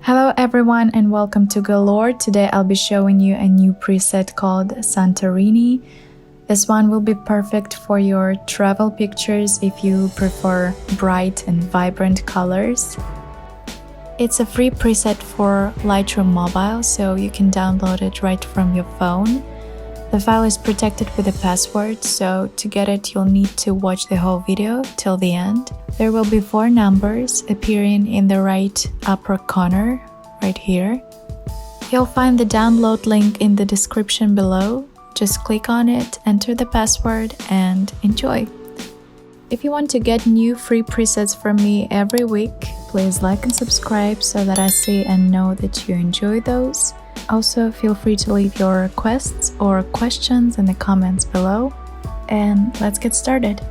Hello everyone and welcome to Galore. Today I'll be showing you a new preset called Santorini. This one will be perfect for your travel pictures if you prefer bright and vibrant colors. It's a free preset for Lightroom mobile, so you can download it right from your phone. The file is protected with a password, so to get it you'll need to watch the whole video till the end. There will be 4 numbers appearing in the right upper corner, right here. You'll find the download link in the description below. Just click on it, enter the password, and enjoy! If you want to get new free presets from me every week, please like and subscribe so that I see and know that you enjoy those. Also, feel free to leave your requests or questions in the comments below. And let's get started!